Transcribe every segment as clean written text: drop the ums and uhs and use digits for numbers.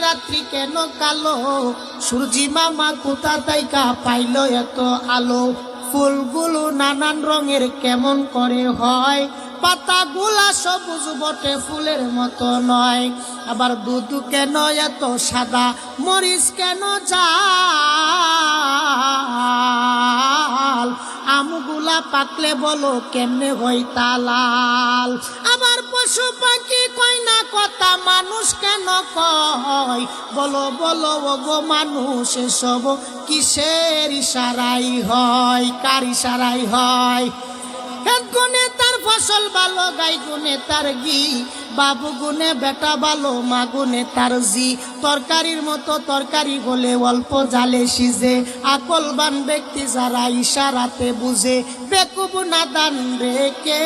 রাত্রি কেন কালো, সূর্যি মামা কোথা তাইকা পাইল এত আলো, ফুলগুলো নানান রঙের কেমন করে হয়, পাতাগুলা সবুজ বটে ফুলের মতো নয়, আবার দুধ কেন এত সাদা, মরিচ কেন জাল, আমগুলা পাকলে বলো কেমনে হয় তা লাল, আবার পশু পাখি কয় না কথা, মানুষ কেন কয়, বলো বলো ওগো মানুষ এসব কিসের ইশারাই হয়, কার ইশারাই হয়, গুনে তার ফসল ভালো, গাই গুনে তার ঘি, বাবু গুনে বেটা ভালো, মা গুনে তার জি, তরকারির মতো তরকারি হলে অল্প জালে সিজে, আকলবান ব্যক্তি যারা ইশারাতে বুঝে, বেকুব নাদান রেখে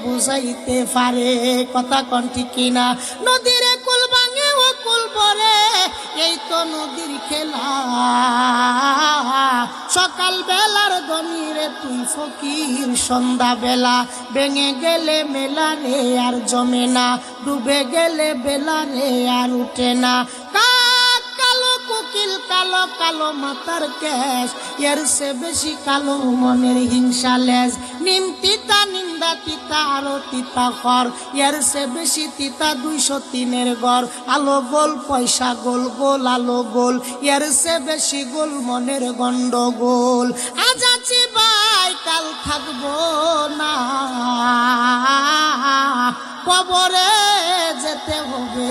বুঝাইতে পারে, কথা কোন ঠিক কিনা, নদীর কুল ভাঙে ও কুল ভরে, এই তো নদীর খেলা, সকাল বেলার ধনীরে তুই ফকির, সন্ধ্যা বেলা ভেঙে গেলে মেলা রে আর জমে না, ডুবে গেলে বেলা রে আর উঠে না, কাক কালো কোকিল কালো, কালো মাথার কেশ, এর সে বেশি কালো মনের হিংসা লেজ, নিম তিতা নিন্দা তিতা আরো তিতা খর, এর সে বেশি তিতা 203-এর গড়, আলো গোল পয়সা গোল গোল আলো গোল, এর সে বেশি গোল মনের গন্ডগোল, আজ আছি ভাই কাল থাকবো না, কবরে যেতে হবে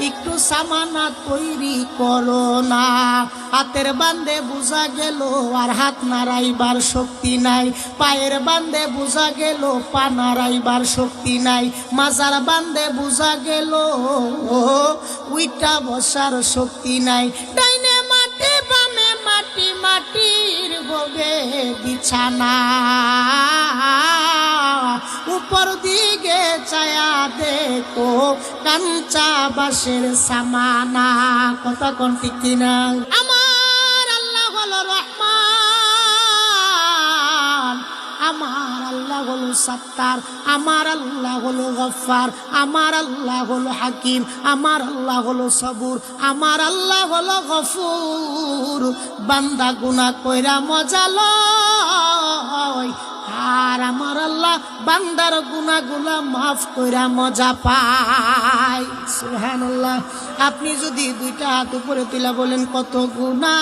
একটু সামানা তৈরি করো না, হাতের বান্ধে বুঝা গেল আর হাত নাড়াইবার শক্তি নাই, পায়ের বান্ধে বুঝা গেল পা নাড়াইবার শক্তি নাই, মাজার বান্ধে বুঝা গেল উইটা বসার শক্তি নাই, ডাইনে মাটি বামে মাটি, মাটির হবে বিছানা, উপর দিকে চায়া দেখো কাঞ্চা বাঁশের সামানা, কথা কোন ঠিক কিনা, আমার আল্লাহ হলো রহমান, আমার আল্লাহ হলো সত্তার, আমার আল্লাহ হলো গফফার, আমার আল্লাহ হলো হাকিম, আমার আল্লাহ হলো সবুর, আমার আল্লাহ হলো গফুর, বান্দা গুনাহ কইরা মজা লয়, আর আমার আল্লাহ বান্দার গুনাহগুলা মাফ কইরা মজা পায়, সুবহানাল্লাহ। আপনি যদি দুইটা হাত উপরে তুলে বলেন কত গুনাহ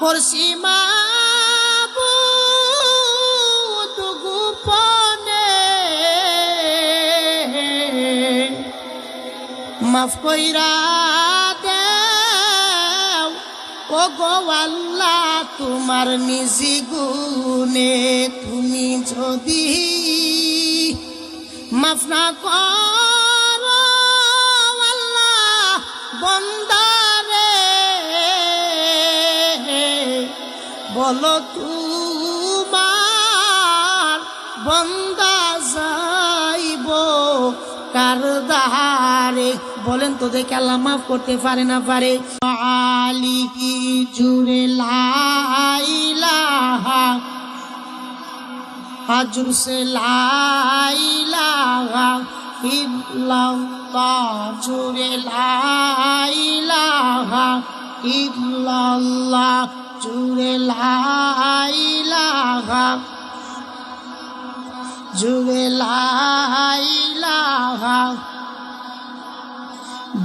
করছি মাবুদ গোপনে, মাফ কইরা দেও ও গো আল্লাহ তোমার নিজি গুণে, তুমি যদি মাফ না করো আল্লাহ বন্দারে, বলো তোমার বন্দা যাইব কার দ্বারে, বলেন তো দেখে আল্লাহ মাফ করতে পারে না পারে, আলিকি জুড়ে লা ইলাহা, হাজুর সে লা ইলাহা ইল্লাল্লাহ, জুড়ে লা ইলাহা ইল্লাল্লাহ, জুড়ে লা ইলাহা, জুড়ে লা ইলাহা,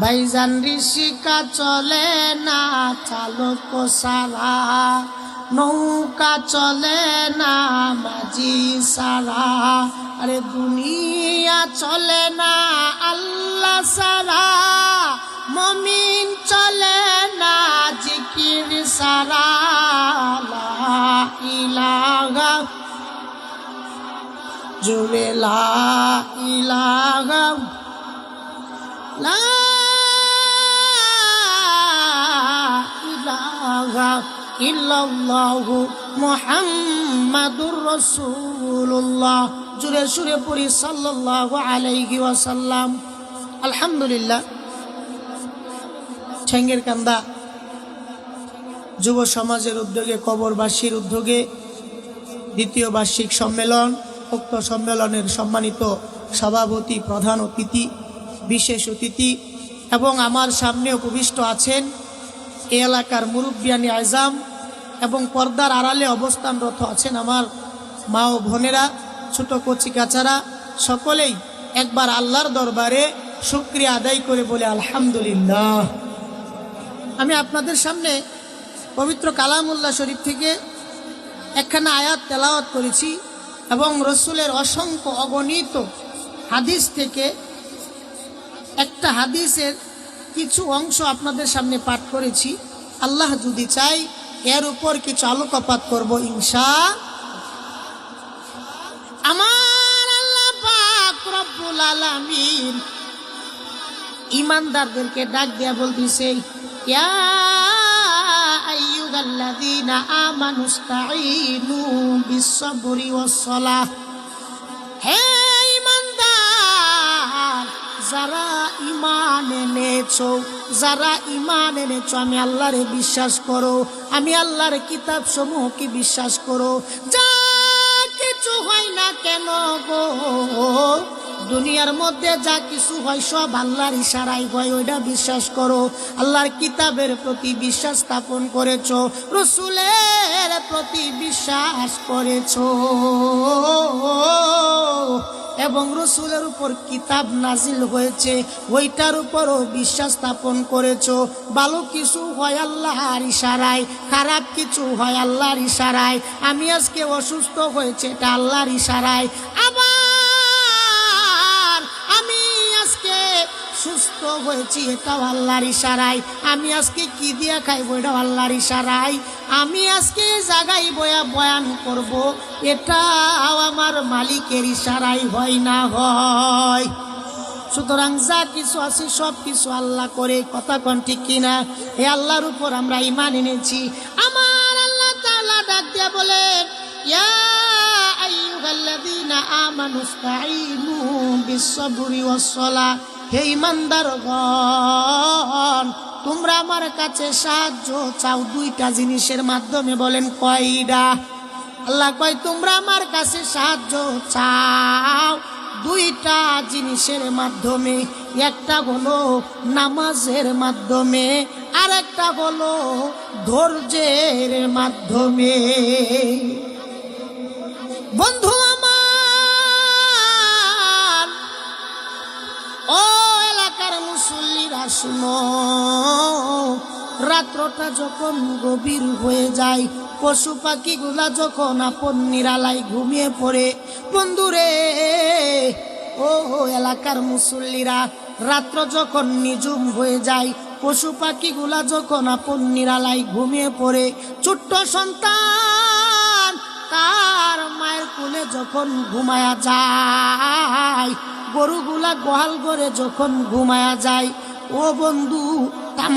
ভাইজান ঋষিকা চলে না চালক সারা, নৌকা চলে না মাঝি সারা, আরে দুনিয়া চলে না আল্লাহ সারা, মুমিন চলে না জিকির সারা, লা ইলাহা জুড়ে লা ইলাহা, লা ইলাহা ইল্লাল্লাহু মুহাম্মাদুর রাসূলুল্লাহ, জুড়ে সুরে পড়ি সাল্লাল্লাহু আলাইহি ওয়াসাল্লাম। আলহামদুলিল্লাহ, ঠেঙ্গের কান্দা যুব সমাজের উদ্যোগে, কবরবাসীর উদ্যোগে দ্বিতীয় বার্ষিক সম্মেলন, উক্ত সম্মেলনের সম্মানিত সভাপতি, প্রধান অতিথি বিশেষ অতিথি এবং আমার সামনে উপবিষ্ট আছেন এই এলাকার মুরব্বিয়ানি আজম এবং পর্দার আড়ালে অবস্থানরত আছেন আমার মা ও বোনেরা, ছোট কচি কাচারা, সকলেই একবার আল্লাহর দরবারে শুকরিয়া আদায় করে বলে আলহামদুলিল্লাহ। আমি আপনাদের সামনে পবিত্র কালামুল্লাহ শরীফ থেকে একখানা আয়াত তেলাওয়াত করেছি এবং রসুলের অসংখ্য অগণিত হাদিস থেকে একটা হাদিসের কিছু অংশ আপনাদের সামনে পাঠ করেছি। আল্লাহ যদি চাই এর উপর কিছু আলোকপাত করব ইনশাআল্লাহ। আমার আল্লাহ পাক রব্বুল আলামিন ঈমানদারদেরকে ডাক দিয়া বলতেছে, ইয়া আইয়ুহাল্লাযীনা আমানুস্তাঈনু বিস-সাবরি ওয়াস-সালাহ। হে ঈমানদার, যারা ঈমান এনেছো, যারা ঈমান এনেছো, আমি আল্লাহরে বিশ্বাস করো, আমি আল্লাহর কিতাব সমূহকে বিশ্বাস করো। যা কিছু হয় না কেন গো, দুনিয়ার মধ্যে যা কিছু হয় সব আল্লাহর ইশারায় হয়, ওইটা বিশ্বাস করো। আল্লাহর কিতাবের প্রতি বিশ্বাস স্থাপন করেছো, রসুলের প্রতি বিশ্বাস করেছো এবং রসুলের উপর কিতাব নাজিল হয়েছে ওইটার উপরও বিশ্বাস স্থাপন করেছো। ভালো কিছু হয় আল্লাহর ইশারায়, খারাপ কিছু হয় আল্লাহর ইশারায়। আমি আজকে অসুস্থ হয়েছে এটা আল্লাহর ইশারায়, আবার আমি আজকে সুস্থ হয়েছি এটাও আল্লাহর ইশারায়। আমি আজকে কি দিয়া খাইব এটাও আল্লাহর ইশারায়। আমি আজকে জায়গায় বয়ান করব এটাও আমার মালিকের ইশারায় হয় না হয়। সুতরাং যা কিছু আছে সব কিছু আল্লাহ করে, কথা কোন ঠিক কিনা? এ আল্লাহর উপর আমরা ঈমান এনেছি। আমার আল্লাহ তাআলা ডাক দিয়া বলেন, ইয়া আইয়ুহাল্লাযীনা আমানুস্তাঈনু বিস-সাবরি ওয়াস-সালাহ। হে ঈমানদারগণ, তোমরা আমার কাছে সাহায্য চাও দুইটা জিনিসের মাধ্যমে। বলেন কয়টা? আল্লাহ কয় তোমরা আমার কাছে সাহায্য চাও দুইটা জিনিসের মাধ্যমে। একটা হলো নামাজের মাধ্যমে, আর একটা হলো ধৈর্যের মাধ্যমে। বন্ধু আমার, ও এলাকার মুসল্লিরা শুনো, রাত্রটা যখন গভীর হয়ে যায়, পশু পাখিগুলা যখন আপন নিরালায় ঘুমিয়ে পড়ে, বন্ধুরে ও এলাকার মুসল্লিরা, রাত্র যখন নিঝুম হয়ে যায়, পশু পাখিগুলা যখন আপন নিরালায় ঘুমিয়ে পড়ে, ছোট্ট সন্তান তার মায়ের কোলে যখন ঘুমায়া যায়, গরুগুলা গোহাল ঘরে যখন ঘুমায়া যায়, ও বন্ধু তাম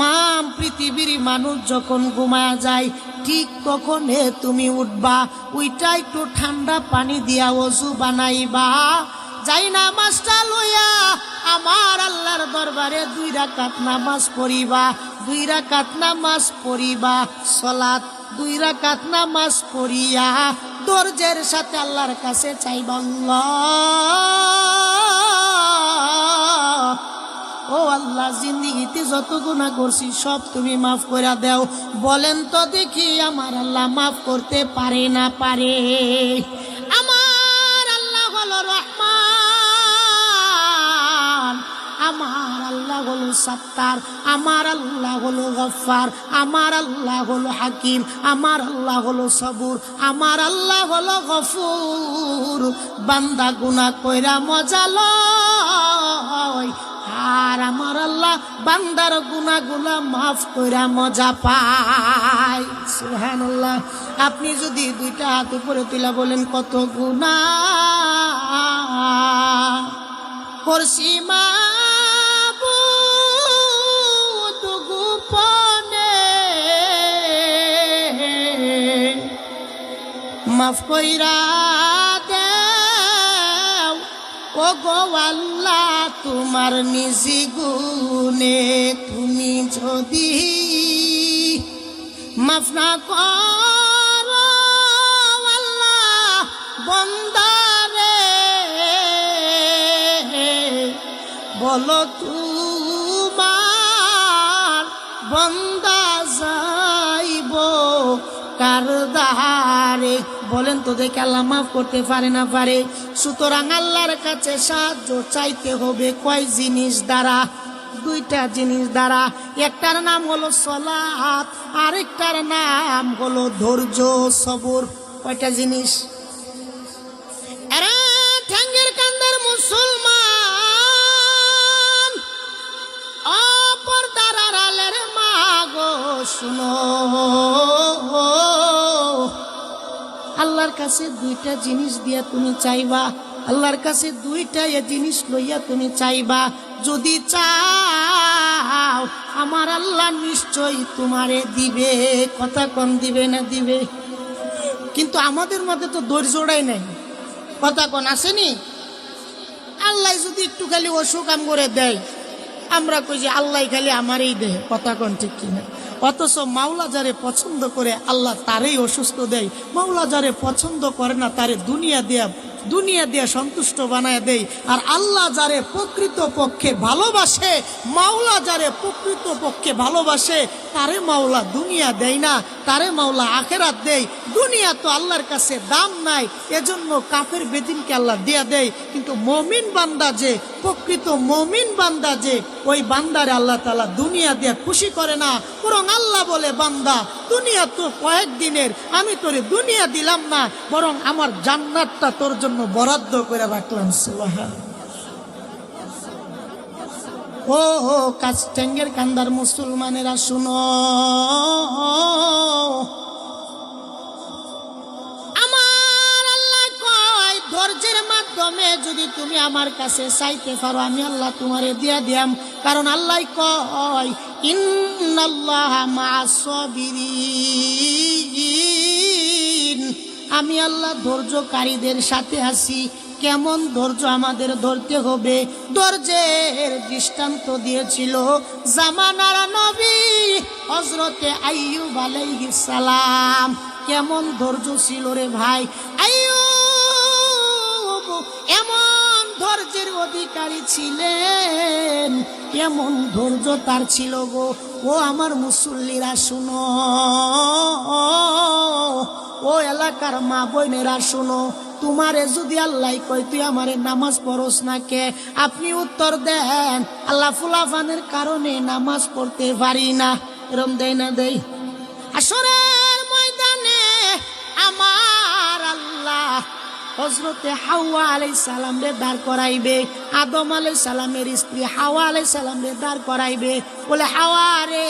পৃথিবীর মানুষ যখন ঘুমায়া যায়, ঠিক তখন তুমি উঠবা, ওইটা একটু ঠান্ডা পানি দিয়া ওযু বানাইবা, যাই নামাজটা লইয়া আমার আল্লাহর দরবারে 2 রাকাত নামাজ পড়িবা, 2 রাকাত নামাজ পড়িবা, সালাত 2 রাকাত নামাজ পড়িয়া ধৈর্যের সাথে আল্লাহর কাছে চাইবা, আল্লাহ ও আল্লাহ, জিন্দেগিতে যত গুনাহ করছি সব তুমি মাফ করে দাও। বলেন তো দেখি আমার আল্লাহ মাফ করতে পারে না পারে? আমার আল্লাহ হলো রহমান, আমার আল্লাহ হলো সত্তার, আমার আল্লাহ হলো গফফার, আমার আল্লাহ হলো হাকিম, আমার আল্লাহ হলো সবুর, আমার আল্লাহ হলো গফুর। বান্দা গুনাহ কইরা মজা লয়, আর আমার আল্লাহ বান্দার গুনাহগুলা মাফ কইরা মজা পায়। সুবহানাল্লাহ। আপনি যদি 2টা হাত উপরে তুলে বলেন কত গুনাহ করছি মাবুদ গোপনে, মাফ কইরা দেও ও গো আল্লাহ তোমার নিজি গুণে। তুমি যদি মাফ না করো আল্লাহ বন্দারে, বলো তোমার বান্দা যাইব কার দ্বারে? বলেন তো দেখে আল্লাহ মাফ করতে পারে না পারে? সুতরাং আল্লাহর কাছে সাহায্য চাইতে হবে কয় জিনিস দ্বারা? দুইটা জিনিস দ্বারা। একটার নাম হলো সালাত, আরেকটার নাম হলো ধৈর্য সবর। কয়টা জিনিস? আরে ঠ্যাঙ্গের কান্দার মুসলমান, অপরদার আড়ালের মা গো শুনো, আল্লাহর কাছে দুইটা জিনিস দিয়া তুমি চাইবা, আল্লাহর কাছে দুইটা জিনিস লইয়া তুমি চাইবা। যদি চাও আমার আল্লাহ নিশ্চয়ই তোমারে দিবে। কথা কম দিবে না দিবে? কিন্তু আমাদের মধ্যে তো ধৈর্যটাই নাই। কথা কোন আসেনি? আল্লাহ যদি একটু খালি অসুখ আম করে দেয়, আমরা কই যে আল্লাহ খালি আমারই দেয়। কথা কোন ঠিক কিনা? অথচ মাওলা যারে পছন্দ করে আল্লাহ তারই অসুস্থ দেয়। মাওলা যারে পছন্দ করে না তারে দুনিয়া দিয়া সন্তুষ্ট বানায় দেয়। আর আল্লাহ যারে প্রকৃত পক্ষে ভালোবাসে, মাওলা যারে প্রকৃত পক্ষে ভালোবাসে, তারে মাওলা দুনিয়া দেয় না, তারে মাওলা আখেরাত দেয়। দুনিয়া তো আল্লাহর কাছে দাম নাই, এজন্য কাফের বেদিনকে আল্লাহ দিয়া দেয়। কিন্তু মমিন বান্দা যে, প্রকৃত মমিন বান্দা যে, ওই বান্দারে আল্লাহ তাআলা দুনিয়া দিয়ে খুশি করে না। বরং আল্লাহ বলে, বান্দা দুনিয়া তো কয়েকদিনের, আমি তোরে দুনিয়া দিলাম না, বরং আমার জান্নাতটা তোর জন্য বরাদ্দ করে রাখলাম। ও কাস্টেঙ্গের কান্দার মুসলমানেরা শুনো, আমার আল্লাহ কয় ধৈর্যের মাধ্যমে যদি তুমি আমার কাছে চাইতে পারো, আমি আল্লাহ তোমারে দিয়া দিয়াম। কারণ আল্লাহ কয় ইন্নাল্লাহা মা'আস সাবিরিন, আমি আল্লাহ ধৈর্যকারীদের সাথে আছি। কেমন ধৈর্য আমাদের ধরতে হবে? ধৈর্যের দৃষ্টান্ত দিয়েছিল জামানার নবী হযরতে আইয়ুব আলাইহিস সালাম। কেমন ধৈর্য ছিল রে ভাই! আইয়ুব এমন ধৈর্যের অধিকারী ছিলেন, এমন ধৈর্য তার ছিল গো। ও আমার মুসল্লিরা শুনো, ও এলাকার মা বোনেরা শুনো, তোমারে যদি আল্লাহ কয় তুই আমারে নামাজ পড়স না কে, আপনি উত্তর দেন আল্লাহ ফুলাফানের কারণে নামাজ পড়তে পারি না। এরম দেয় না দেয়? আসরের ময়দানে আমার আল্লাহ হযরতে হাওয়া আলাইহিস সালাম রে দাঁড় করাইবে, আদম আলাইহিস সালামের স্ত্রী হাওয়া আলাইহিস সালাম রে দাঁড় করাইবে। বলে, হাওয়া রে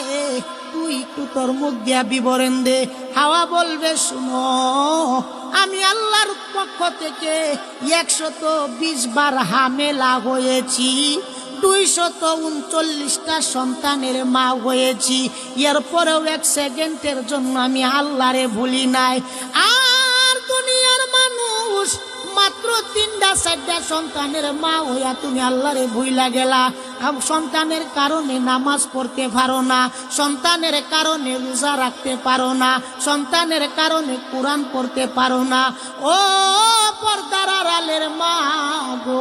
তুই একটু তোর মুখ দিয়া বিবরণ দে। হাওয়া বলবে, শুনো, আমি আল্লাহর পক্ষ থেকে 120 বার হামেলা হয়েছি, 239টা সন্তানের মা হয়েছি, এরপরেও 1 সেকেন্ডের জন্য আমি আল্লাহরে ভুলি নাই। আর দুনিয়ার মানুষ মাত্র 3-4টা সন্তানের মা হইয়া তুমি আল্লাহরে ভুইলা গেলা। সন্তানের কারণে নামাজ পড়তে পারো না, সন্তানের কারণে রোজা রাখতে পারো না, সন্তানের কারণে কোরআন পড়তে পারো না। ও পর্দার আড়ালের মা গো,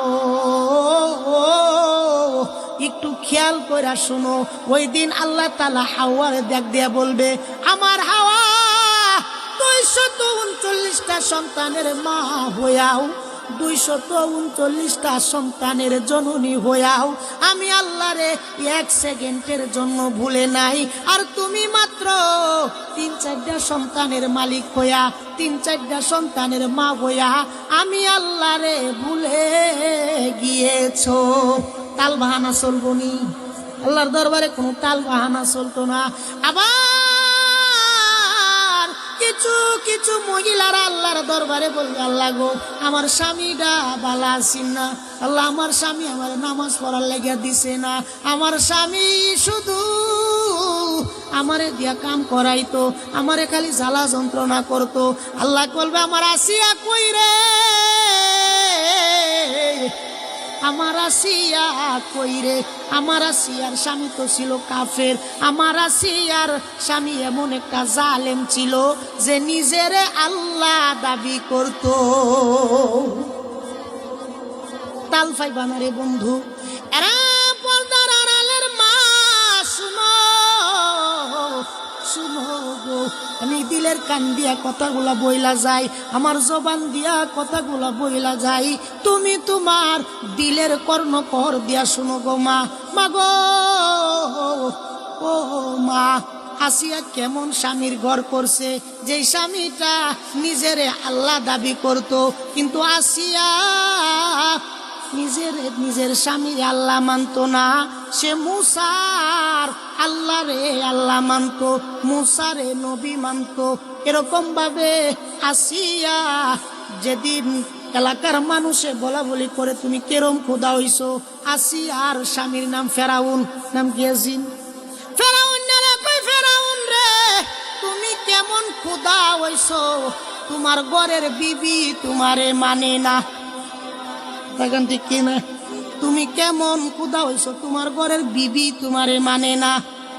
একটু খেয়াল করে শুনো। ওই দিন আল্লাহ তাআলা হাওয়ারে দেখ দিয়া বলবে, আমার হাওয়া 239টা সন্তানের মা হইয়াও, 239টা সন্তানের জননী হইয়াও আমি আল্লাহরে 1 সেকেন্ডের জন্য ভুলে নাই। আর তুমি মাত্র 3-4টা সন্তানের মালিক হইয়া, 3-4টা সন্তানের মা হইয়া আমি আল্লাহরে ভুলে গিয়েছো। তাল বাহানা চলবো নি? আল্লাহর দরবারে কোনো তাল বাহানা চলতো না। আবার কিছু কিছু মহিলারা আল্লাহর দরবারে বলবে, আল্লাহ গো আমার স্বামীটা বালা আছেন না, আল্লাহ আমার স্বামী আমার নামাজ পড়ার লেগে দিছে না, আমার স্বামী শুধু আমারে দিয়া কাম করাইতো, আমারে খালি জ্বালা যন্ত্রণা করতো। আল্লাহ বলবে, আমার আসিয়া কই রে, আমার আসিয়া কই রে? আমার আসিয়ার স্বামী তো ছিল কাফের, আমার আসিয়ার স্বামী এমন একটা জালেম ছিল যে নিজের আল্লাহ দাবি করত। তাল ফাইবা না রে বন্ধু। এরা দিলের কান দিয়া কথাগুলা বইলা যায়, আমার জবান দিয়া কথাগুলা বইলা যায়। তুমি তোমার দিলের কর্ণকর দিয়া শুনো গো মা। মাগো ও মা, আসিয়া কেমন স্বামীর ঘর করছে, যে স্বামীটা নিজেরে আল্লাহ দাবি করত, কিন্তু আসিয়া নিজের স্বামীর আল্লাহ মানত না। সে মুসার আল্লাহ রে আল্লাহ মানত, মুসারে নবী মানত। এরকম ভাবে আসিয়া যেদিন এলাকার মানুষে বলা বলি করে তুমি কেরম খোদা হইছো, আসিয়ার স্বামীর নাম ফেরাউন, নাম গিয়াজিন। ফেরাউন ফেরাউন রে, তুমি কেমন খোদা হইছো, তোমার ঘরের বিবি তোমারে মানে না। দেখেন ঠিক কিনা? তুমি কেমন খোদা হইছো, তোমার ঘরের বিবি তোমারে মানে না,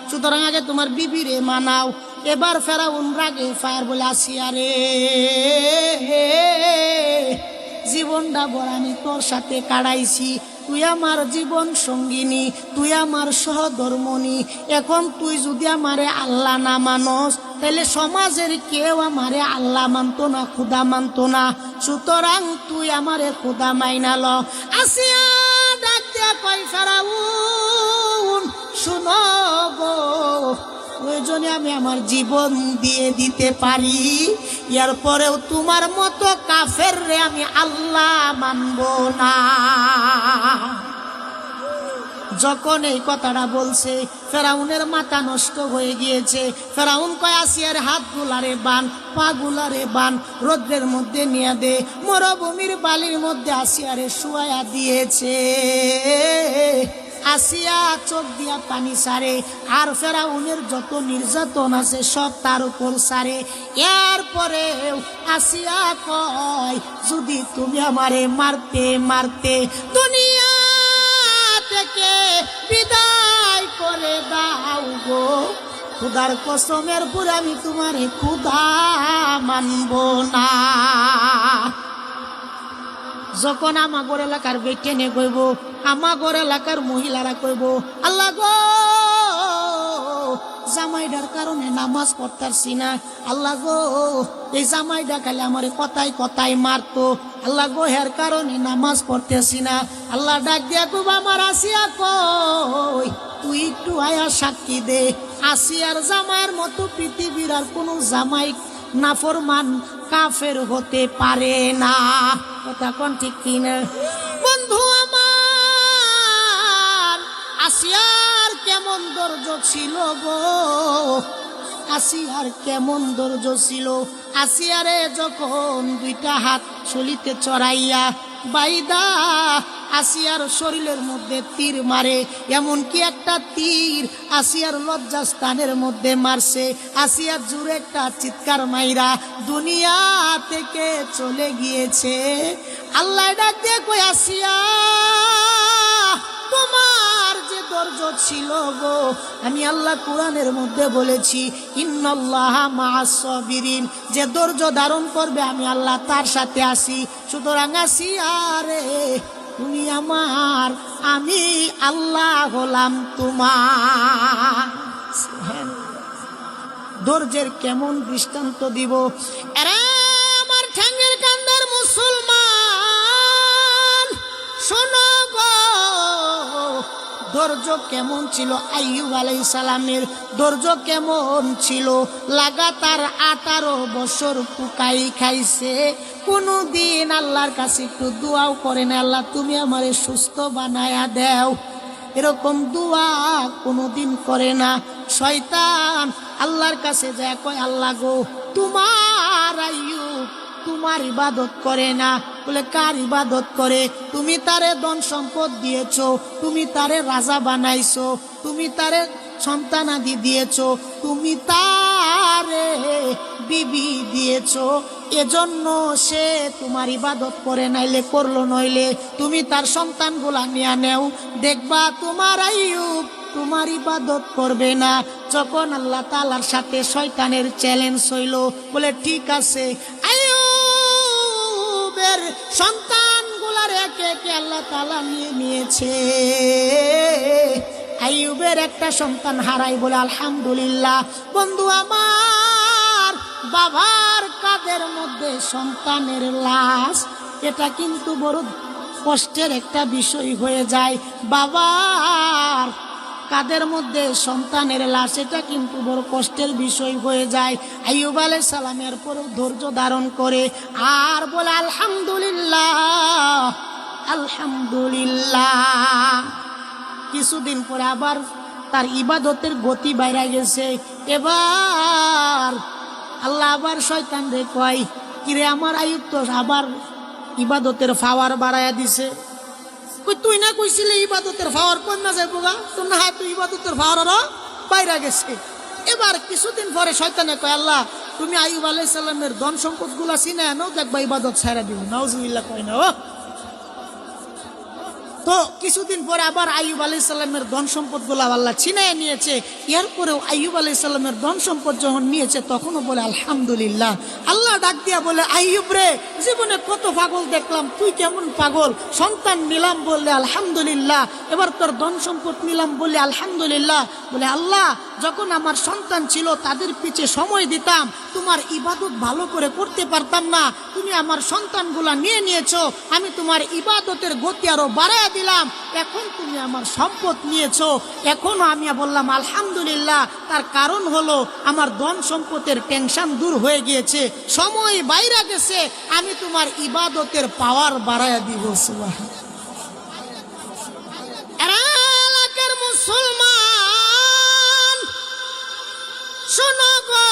সুতরাং আগে তোমার বিবি রে মানাও। এবার ফেরাউন রাগে ফায়ার বলে, আসিয়া রে, জীবনটা বড় আমি তোর সাথে কাটাইছি, তুই আমার জীবন সঙ্গিনী, তুই আমার সহধর্মনী। এখন তুই যদি আমারে আল্লাহ না মানস, তাহলে সমাজের কেউ আমারে আল্লাহ মানতো না, খুদা মানতো না। সুতরাং তুই আমারে খুদা মাইনা ল। আসিয়া ডাক দিয়া কই, ফেরাউন শুনো গো, প্রয়োজনে আমি আমার জীবন দিয়ে দিতে পারি, এরপরেও তোমার মতো কাফের রে আমি আল্লাহ মানব না। যখন এই কথাটা বলছে, ফেরাউনের মাথা নষ্ট হয়ে গিয়েছে। ফেরাউন কয়, আসিয়ার হাত গুলারে বান, পা গুলারে বান, রোদ্রের মধ্যে নিয়ে দে। মরুভূমির বালির মধ্যে আসিয়ারে শুয়াইয়া দিয়েছে। আসিয়া চোখ দিয়া পানি সারে, আর ফেরাউনের যত নির্যাতন আছে সব তার উপর সারে। এরপরে আসিয়া কয়, যদি তুমি আমারে মারতে মারতে দুনিয়া থেকে বিদায় করে দাও গো, খুদার কসমের পুরে আমি তোমারে খুদা মানব না। যখন আমাগর এলাকার বেটেনে কইব, আমাগর এলাকার মহিলারা কইব, আল্লাহ গো, জামাইডার কারণে নামাজ পড়তারছি না, আল্লাহ গো, এই জামাইডা খালি আমার কথায় কথায় মারতো, আল্লাহ গো, হের কারণে নামাজ পড়তেছি না। আল্লাহ ডাক দিয়া কইব, আমার আসিয়া কই, তুই একটু আয়া সাক্ষী দে, আসিয়ার জামাইয়ের মতো পৃথিবীর আর কোনো জামাই নাফরমান কাফের হতে পারে না। কথা কোন ঠিক কিনা? বন্ধু আমার, আসিয়ার কেমন ধৈর্য ছিল গো, আসিয়ার কেমন ধৈর্য ছিল। আসিয়ারে যখন দুইটা হাত চলিতে চড়াইয়া বাইদা আসিয়ার শরীরের মধ্যে তীর মারে, এমনকি একটা তীর আসিয়ার লজ্জাস্থানের মধ্যে মারছে। আসিয়ার জুড়ে একটা চিৎকার মাইরা দুনিয়া থেকে চলে গিয়েছে। আল্লাহ ডাক দিয়ে কই, আসিয়া তোমার যে ধৈর্য ছিল গো, আমি আল্লাহ কোরআনের মধ্যে বলেছি, ইন্নাল্লাহা মা'আস সাবিরিন, যে ধৈর্য ধারণ করবে আমি আল্লাহ তার সাথে আছি। সুতরাং আসিয়া রে, তুমি আমার, আমি আল্লাহ হলাম তোমার। ধৈর্যের কেমন দৃষ্টান্ত দিব। এরা আমার ঠ্যাঙ্গের কান্দার মুসলমান, শোনো গো, ধৈর্য কেমন ছিল আইয়ুব আলাইহিস সালামের, ধৈর্য কেমন ছিল। লাগাতার 18 বছর পুকাই খাইছে, কোনদিন আল্লাহর কাছে একটু দোয়াও করে না, আল্লাহ তুমি আমারে সুস্থ বানায়া দেও, এরকম দোয়া কোনদিন করে না। শয়তান আল্লাহর কাছে যায় কয়, আল্লাহ গো, তোমার আইয়ুব তোমার ইবাদত করে না। বলে, কার ইবাদত করে? তুমি তারে ধন সম্পদ দিয়েছো, তুমি তারে রাজা বানাইছো, তুমি তারে সন্তানাদি দিয়েছো, তুমি তারে বিবি দিয়েছো, এজন্য সে তোমার ইবাদত করে, নাইলে করলো, নইলে তুমি তার সন্তানগুলা নিয়ে নেও, দেখবা তোমার আইয়ুব তোমার ইবাদত করবে না। যখন আল্লাহ তাআলার সাথে শয়তানের চ্যালেঞ্জ হইল, বলে ঠিক আছে, আইয়ুবের সন্তানগুলার একে একে আল্লাহ তাআলা নিয়ে নিয়েছে। আইয়ুবের একটা সন্তান হারাই, বলে আলহামদুলিল্লাহ। বন্ধু আমার, বাবার কাঁধের মধ্যে সন্তানের লাশ, এটা কিন্তু বড় কষ্টের একটা বিষয় হয়ে যায়। বাবার কাঁধের মধ্যে সন্তানের লাশ, এটা কিন্তু বড় কষ্টের বিষয় হয়ে যায়। আইয়ুব আলাইহিস সালামের পরেও ধৈর্য ধারণ করে আর বলে আলহামদুলিল্লাহ আলহামদুলিল্লাহ। কিছুদিন পরে আবার তার ইবাদতের গতি বাইরে গেছে। এবার আল্লাহ আবার শয়তান রে কয়, কিরে আমার আইয়ুব তো আবার ইবাদতের পাওয়ার বাড়াইয়া দিছে। তুই না কইছিলি ইবাদতের পাওয়ার কোন না যাইব গা, তো না তুই ইবাদতের পাওয়ার বাইরে গেছে। এবার কিছুদিন পরে শয়তানে কয়, আল্লাহ তুমি আইয়ুব আলাইহিস সালামের ধন সম্পদ গুলা চিনে আনো, দেখবা ইবাদত ছাড়া দিব। নাউজুবিল্লাহ কয় না। তো কিছুদিন পরে আবার আইয়ুব আলাইহিস সালামের ধন সম্পদ গুলা আল্লাহ ছিনায় নিয়েছে। এরপরেও আইয়ুব আলাইহিস সালামের ধন সম্পদ যখন নিয়েছে তখনও বলে আলহামদুলিল্লাহ। আল্লাহ ডাক দিয়া বলে, আইয়ুব রে, জীবনে কত পাগল দেখলাম, তুই কেমন পাগল? সন্তান নিলাম বললে আলহামদুলিল্লাহ, এবার তোর ধন সম্পদ নিলাম বললে আলহামদুলিল্লাহ। বলে আল্লাহ, যখন আমার সন্তান ছিল তাদের পিছে সময় দিতাম, তোমার ইবাদত ভালো করে করতে পারতাম না, তুমি আমার সন্তানগুলা নিয়ে নিয়েছো, আমি তোমার ইবাদতের গতি আরো বাড়ায় দিলাম। এখন তুমি আমার সম্পদ নিয়েছো, এখনো আমি বললাম আলহামদুলিল্লাহ। তার কারণ হলো আমার ধন সম্পদের টেনশন দূর হয়ে গিয়েছে, সময় বাইরে গেছে, আমি তোমার ইবাদতের পাওয়ার বাড়ায় দিব। সুবহানাল্লাহ। এলাকার মুসলমান শোনো গো,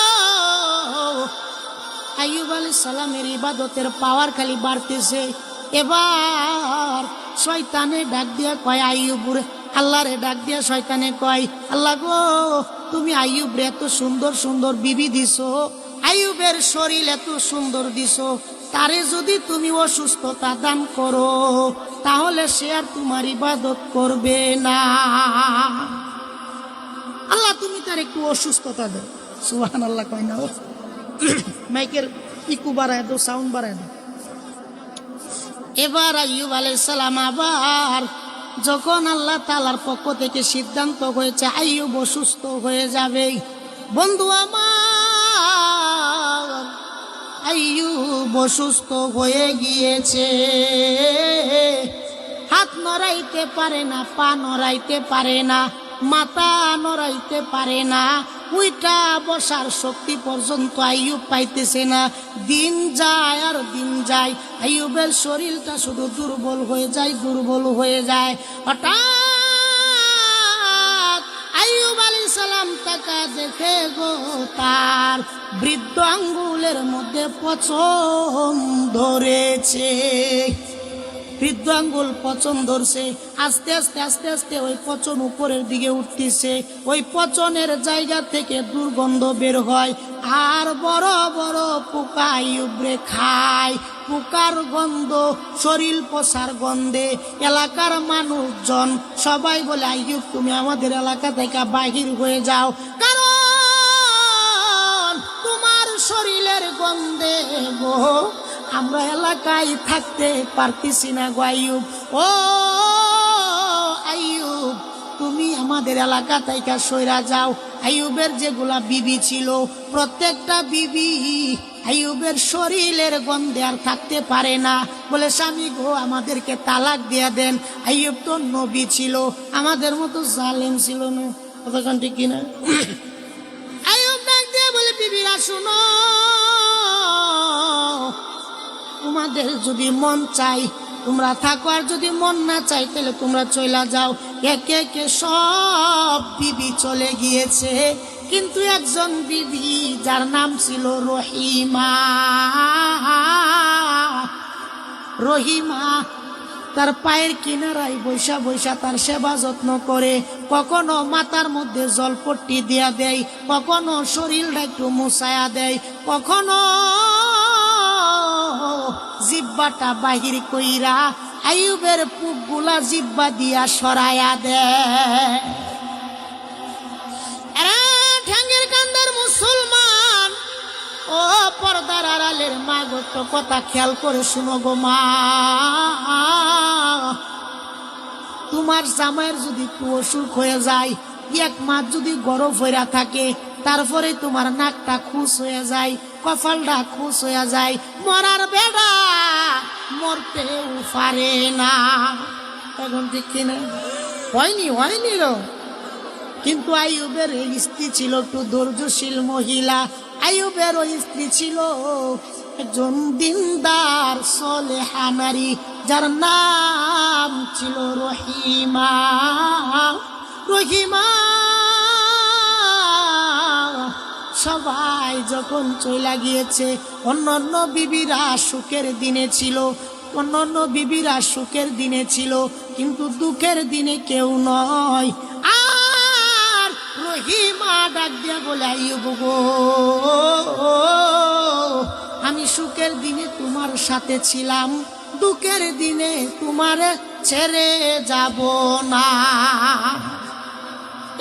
আইয়ুব আলাইহিস সালামের ইবাদতের পাওয়ার খালি বাড়তেছে। এবার শয়তানে ডাক দিয়া কয়, আইয়ুব রে, আল্লাহরে ডাক দিয়া শয়তানে কয়, আল্লাহ গো, তুমি আইয়ুব রে এত সুন্দর সুন্দর বিবি দিছো, আইয়ুবের শরীর এত সুন্দর দিছো, তারে যদি তুমি অসুস্থতা দান করো তাহলে সে আর তোমার ইবাদত করবে না। আল্লাহ তুমি তার একটু অসুস্থতা দাও। সুবহানাল্লাহ কয় না। মাইকের ইকু বাড়ায় দাও, সাউন্ড বাড়ায় দাও। এবার আইয়ুব আলাইহিস সালাম আবার যখন আল্লাহ তাআলার পক্ষ থেকে সিদ্ধান্ত হয়েছে আইয়ুব অসুস্থ হয়ে যাবে, বন্ধু আমার আইয়ুব অসুস্থ হয়ে গিয়েছে। হাত নড়াইতে পারে না, পা নড়াইতে পারে না, মাথা নড়াইতে পারে না, উইটা বসার শক্তি পর্যন্ত আইয়ুব পাইতেছে না। দিন যায় আর দিন যায়, আইয়ুবের শরীরটা শুধু দুর্বল হয়ে যায়, দুর্বল হয়ে যায়। হঠাৎ আইয়ুব আলাইহিস সালাম তাকা দেখে গো, তার বৃদ্ধ আঙ্গুলের মধ্যে পচন ধরেছে। বৃদ্ধ আঙ্গুল পচন ধরছে, আস্তে আস্তে আস্তে আস্তে ওই পচন উপরের দিকে উঠতেছে। ওই পচনের জায়গা থেকে দুর্গন্ধ বের হয়, আর বড় বড় পোকা আইয়ুবরে খায়। পোকার গন্ধ, শরীর পচার গন্ধে এলাকার মানুষজন সবাই বলে, আইয়ুব তুমি আমাদের এলাকা থেকে বাহির হয়ে যাও, কারণ তোমার শরীরের গন্ধে গো আমরা এলাকায় থাকতে পারতেছি না গো আইয়ুব। ও আইয়ুব, তুমি আমাদের এলাকা থেকে সইরা যাও। আইয়ুবের যেগুলা বিবি ছিল প্রত্যেকটা বিবি আইয়ুবের শরীরের গন্ধে আর থাকতে পারে না, বলে স্বামী গো আমাদেরকে তালাক দিয়ে দেন। আইয়ুব তো নবী ছিল, আমাদের মতো জালেম ছিল না, কতক্ষণ ঠিক কিনা। আইয়ুব ডাক দিয়ে বলে, বিবিরা শুনো, তোমাদের যদি মন চাই তোমরা থাকো, আর যদি মন না চাই তাহলে তোমরা চলে যাও। একে একে সব বিবি চলে গিয়েছে, কিন্তু একজন বিবি যার নাম ছিল রহিমা, রহিমা তার পায়ের কিনারায় বৈশা বৈশা তার সেবা যত্ন করে, কখনো মাথার মধ্যে জলপট্টি দিয়া দেয়, কখনো শরীরটা একটু মুছায়া দেয়, কখনো জিব্বাটা বাহির কইরা আইয়ুবের পুকগুলা জিব্বা দিয়া সরায়া দেয়। ঠ্যাঙ্গের কান্দার মুসলমান, ও পর্দার আড়ালের মা গো, তো কথা খেয়াল করে শুনো গো মা, তোমার জামাইয়ের যদি একটু অসুখ হয়ে যায়, এক মাস যদি গরম হইয়া থাকে, তারপরে তোমার নাকটা খুশ হয়ে যায়, কপালটা খুশ হয়ে যায়, মরার বেড়া মরতেও পারে না। এখন ঠিক কিনা? হয়নি রো। কিন্তু আইয়ুবের স্ত্রী ছিল একটু ধৈর্যশীল মহিলা। আইয়ুবের ওই স্ত্রী ছিল একজন দিনদার সলেহা নারী, যার নাম ছিল রহিমা। রহিমা সবাই যখন চলে গিয়েছে, অন্যান্য বিবিরা সুখের দিনে ছিল, অন্যান্য বিবিরা সুখের দিনে ছিল, কিন্তু দুঃখের দিনে কেউ নয়। আর রহিমা ডাক দিয়া বলে, আইয়ুব গো, আমি সুখের দিনে তোমার সাথে ছিলাম, দুঃখের দিনে তোমার ছেড়ে যাব না।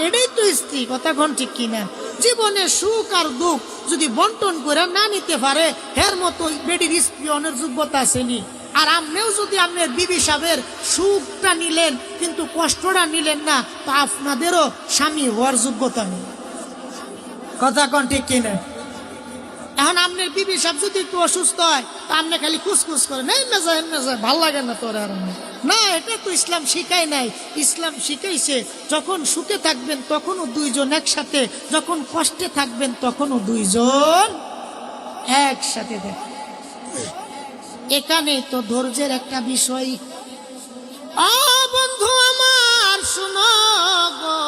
এটাই তো স্ত্রী, কথা কোন ঠিক কিনা? জীবনে সুখ আর দুঃখ যদি বন্টন করে না নিতে পারে, এর মতো বেডির স্ত্রী অনেক যোগ্যতা আসেনি। আর আপনিও যদি আপনার বিবি সাহেবের সুখটা নিলেন কিন্তু কষ্টটা নিলেন না, তো আপনাদেরও স্বামী হওয়ার যোগ্যতা নেই। কথা কোন ঠিক কিনা? এখন আপনার বিবি সাহেব যদি একটু অসুস্থ হয়, তা আপনি খালি খুসখুস করেন, এই মেজায় ভাল লাগে না তোর। আর না, এটা তো ইসলাম শিখায় নাই। ইসলাম শিখাইছে যখন সুখে থাকবেন তখনও দুইজন একসাথে, যখন কষ্টে থাকবেন তখনও দুইজন একসাথে থাকবেন। এখানে তো ধৈর্যের একটা বিষয়। বন্ধু আমার শুনো গো,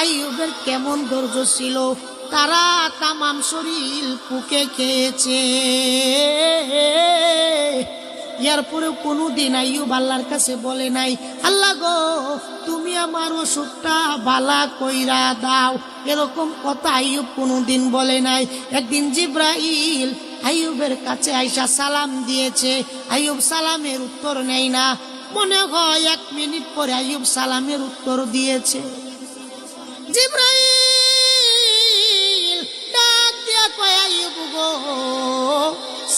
আইয়ুবের কেমন ধৈর্য ছিল। তারা তামাম শরীর পুকে খেয়েছে, এরপরেও কোনোদিন আইয়ুব আল্লাহর কাছে বলে নাই, আল্লাহ গো তুমি আমার অসুখটা বালা কইরা দাও। এরকম কথা আইয়ুব কোনোদিন বলে নাই। একদিন জিব্রাইল আইয়ুবের কাছে আইসা সালাম দিয়েছে, আইয়ুব সালামের উত্তর নেই না। মনে হয় 1 মিনিট পরে আইয়ুব সালামের উত্তর দিয়েছে। জিব্রাইল ডাক দিয়া কয়, আইয়ুব গো,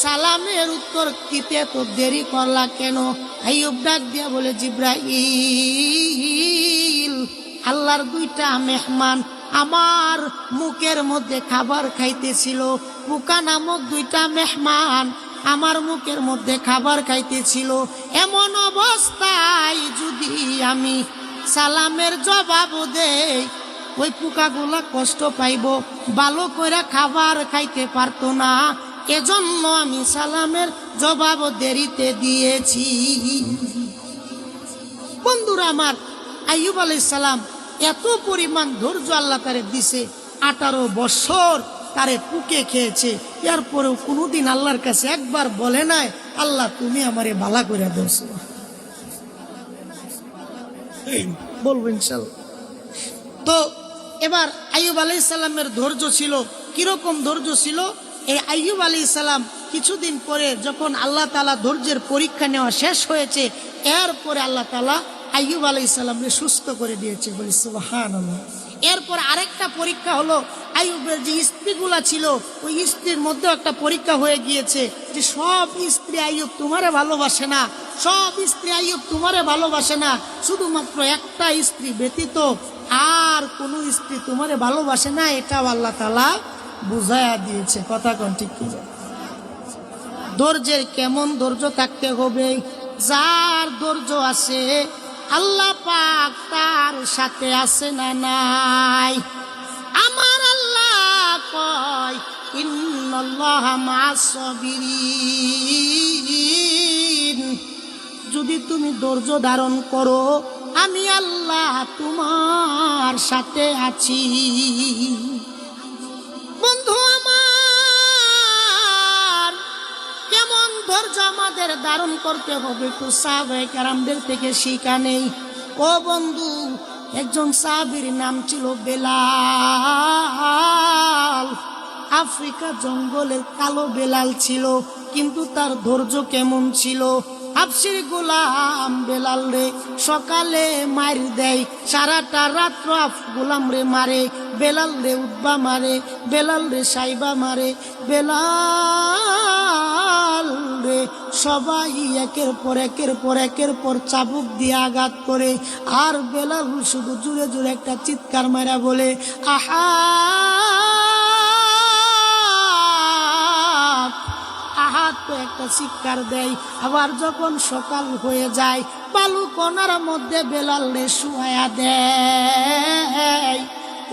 সালামের উত্তর দিতে তো দেরি করলা কেন? আইয়ুব ডাক দিয়া বলে, জিব্রাইল, আল্লাহর 2টা মেহমান আমার মুখের মধ্যে খাবার খাইতেছিল। পোকা নামক 2টা মেহমান আমার মুখের মধ্যে খাবার খাইতেছিল। এমন অবস্থায় যদি আমি সালামের জবাব দেই, ওই পোকাগুলা কষ্ট পাইব, ভালো করে খাবার খাইতে পারতো না। এজন্য আমি সালামের জবাব দেরিতে দিয়েছি। বন্ধুরা আমার, আইয়ুব আলাইহিস সালাম এত পরিমাণ ধৈর্য আল্লাহ তারে দিছে। 18 বছর তারে পুকে খেয়েছে, এরপরেও কোনোদিন আল্লাহর কাছে একবার বলে নাই, আল্লাহ তুমি আমারে ভালো করে দিয়েছো। বলবো ইনশাআল্লাহ। তো এবার আইয়ুব আলাইহিস সালামের ধৈর্য ছিল কিরকম? ধৈর্য ছিল, এই আইয়ুব আলাইহিস সালাম কিছুদিন পরে যখন আল্লাহ তাআলা ধৈর্যের পরীক্ষা নেওয়া শেষ হয়েছে, এরপরে আল্লাহ তাআলা আইয়ুব আলাইহিস সালামকে সুস্থ করে দিয়েছে। বলি সুবহানাল্লাহ। এরপর আরেকটা পরীক্ষা হলো, আইয়ুবের যে স্ত্রীগুলা ছিল ওই স্ত্রীর মধ্যে একটা পরীক্ষা হয়ে গিয়েছে যে সব স্ত্রী আইয়ুব তোমারে ভালোবাসে না, সব স্ত্রী আইয়ুব তোমারে ভালোবাসে না, শুধুমাত্র একটা স্ত্রী ব্যতীত আর কোনো স্ত্রী তোমারে ভালোবাসে না। এটাও আল্লাহ তাআলা বুঝায়া দিয়েছে। কথা কোন ঠিক কি? ধৈর্যের কেমন ধৈর্য থাকতে হবে? যার ধৈর্য আছে আল্লাহ পাক তার সাথে আছে না নাই? আমার আল্লাহ কয়, ইন্নাল্লাহা মা'আস সাবিরিন। যদি তুমি ধৈর্য ধারণ করো, আমি আল্লাহ তোমার সাথে আছি। বন্ধু আমার, কেমন ধৈর্য আমাদের ধারণ করতে হবে একটু সাহাবায়ে কেরামদের থেকে শিক্ষা নেই। ও বন্ধু, একজন সাহাবীর নাম ছিল বেলাল। আফ্রিকা জঙ্গলের কালো বেলাল ছিল, কিন্তু তার ধৈর্য কেমন ছিল? হাবশির গোলাম বেলাল রে সকালে মার দেয়, সারাটা রাত্র গোলাম রে মারে, বেলাল রে উদ্বা মারে, বেলাল রে সাইবা মারে, বেলাল রে সবাই একের পর চাবুক দিয়ে আঘাত করে। আর বেলাল শুধু জুড়ে জুড়ে একটা চিৎকার মারা বলে, আহা আহাত তো একটা চিৎকার দেয়। আবার যখন সকাল হয়ে যায়, বালু কোনার মধ্যে বেলাল রে শুয়ায়া দেয়।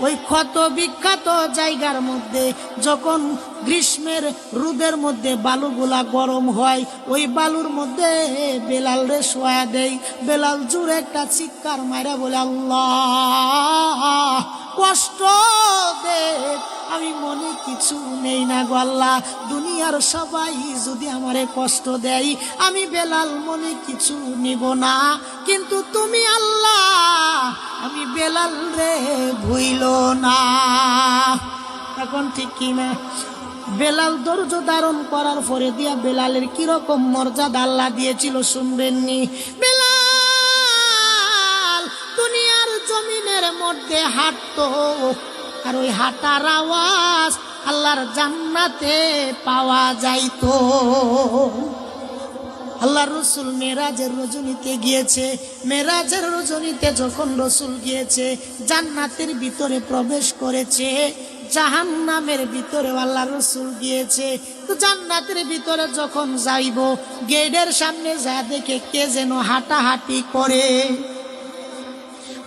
ওই ক্ষত বিখ্যাত জায়গার মধ্যে যখন গ্রীষ্মের রোদের মধ্যে বালুগুলা গরম হয়, ওই বালুর মধ্যে বেলাল রে শোয়া দেয়। বেলাল জুড়ে একটা চিৎকার মাইরা বলে, আল্লাহ কষ্ট দে, আমি মনে কিছু নেই না গো আল্লাহ, দুনিয়ার সবাই যদি আমারে কষ্ট দেয় আমি বেলাল মনে কিছু নিব না, কিন্তু তুমি আল্লাহ আমি বেলাল রে ভুইল না। এখন ঠিক কিনা? বেলাল ধৈর্য ধারণ করার পরে দিয়া বেলালের কিরকম মর্যাদা আল্লাহ দিয়েছিল শুনবেননি? বেলাল দুনিয়ার জমিনের মধ্যে হাঁটতো, আর ওই হাঁটার আওয়াজ আল্লাহর জান্নাতে পাওয়া যাইতো। আল্লাহ রসুল মেরাজের রজনীতে গিয়েছে। মেরাজের রজনীতে যখন রসুল গিয়েছে, জান্নাতের ভিতরে প্রবেশ করেছে, জাহান্নামের ভিতরে আল্লাহ রসুল গিয়েছে। তো জান্নাতের ভিতরে যখন যাইব, গেটের সামনে যা দেখে কে যেন হাঁটাহাঁটি করে।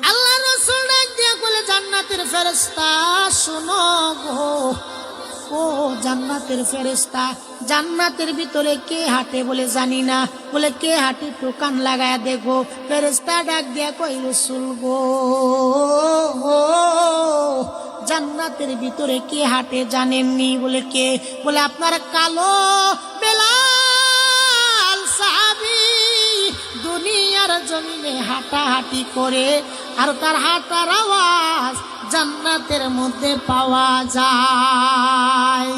আল্লাহ রসুল ডাক দিয়া বলে, জান্নাতের ফেরেশতা শোনো গো, ও জান্নাতের ফেরেশতা, জান্নাতের ভিতরে কে হাঁটে? বলে জানি না। বলে কে হাঁটে? টোকান লাগায়া দেখো। ফেরেশতা ডাক দিয়া কই, রসুল গো, জান্নাতের ভিতরে কে হাঁটে জানেননি? বলে কে? বলে আপনার কালো বেলাল সাহাবী দুনিয়ার জমিনে হাঁটাহাঁটি করে, আর তার হাঁটার আওয়াজ জান্নাতের মধ্যে পাওয়া যায়।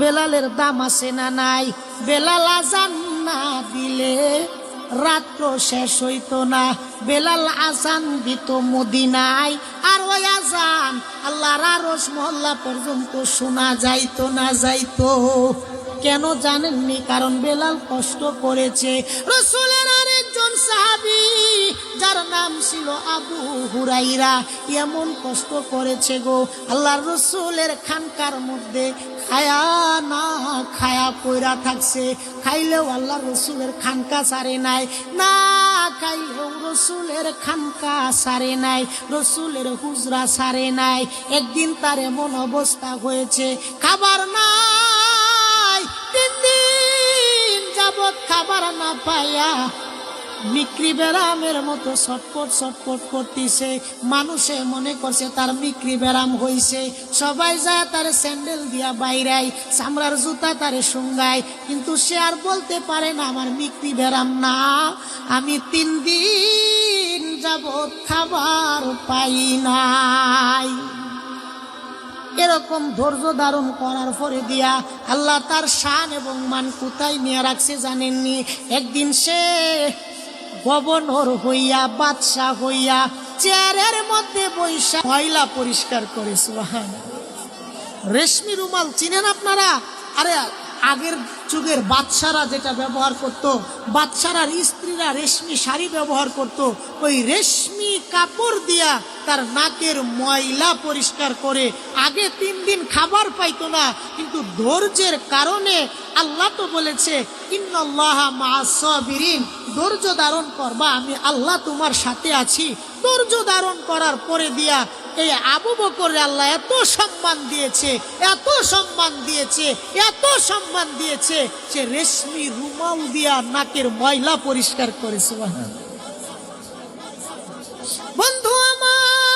বেলালের দাম আছে না নাই? বেলাল আজান না দিলে রাত্র শেষ হইতো না। বেলাল আজান দিত মদিনায়, আর ওই আজান আল্লাহর আরশ মহল্লা পর্যন্ত শোনা যাইতো না যাইতো। কেন জানেননি? কারণ বেলাল কষ্ট করেছে। রাসূলের আরেকজন সাহাবী যার নাম ছিল আবু হুরাইরা, এমন কষ্ট করেছে গো, আল্লাহর রাসূলের খানকার মধ্যে খায়া না খায়া পয়রা থাকছে। খাইলেও আল্লাহর রাসূলের খানকা সারে নাই, না খাইলেও রাসূলের খানকা সারে নাই, রাসূলের হুজরা সারে নাই। একদিন তার এমন অবস্থা হয়েছে, খাবার নাই, 3 দিন যাবৎ খাবার না পাইয়া মিক্রি বেরামের মতো ছটফট করতেছে। মানুষে মনে করছে তার মিক্রি বেরাম হইছে, সবাই যায় তার স্যান্ডেল দিয়া বাইরাই, চামড়ার জুতা তারে শুঙ্গায়, কিন্তু সে আর বলতে পারে না আমার মিক্রি বেরাম না, আমি 3 দিন যাবৎ খাবার পাই নাই। এরকম ধৈর্য ধারণ করার পরে দিয়া আল্লাহ তার শান এবং মান কোথায় নিয়ে রাখছে জানেননি? একদিন সে গভর্নর হইয়া, বাদশাহ হইয়া চেয়ারের মধ্যে বৈশা ময়লা পরিষ্কার করে। সুবহানাল্লাহ। রেশমি রুমাল চিনেন আপনারা? আরে আগের যুগের বাদশারা যেটা ব্যবহার করত, বাদশারার স্ত্রীরা রেশমি শাড়ি ব্যবহার করত, ওই রেশমি কাপড় দিয়া তার নাকের ময়লা পরিষ্কার করে। আগে 3 দিন খাবার পাইতো না, কিন্তু ধৈর্যের কারণে আল্লাহ তো বলেছে ইন্নাল্লাহা মা'আস সাবিরিন, ধৈর্য ধারণ করবা, আমি আল্লাহ তোমার সাথে আছি। ধৈর্য ধারণ করার পরে দিয়া এই আবু বকর আল্লাহ এত সম্মান দিয়েছে, এত সম্মান দিয়েছে, এত সম্মান দিয়েছে, সে রেশমি রুমাল দিয়া নাকের ময়লা পরিষ্কার করে। সুবহানাল্লাহ। বন্ধু আমার,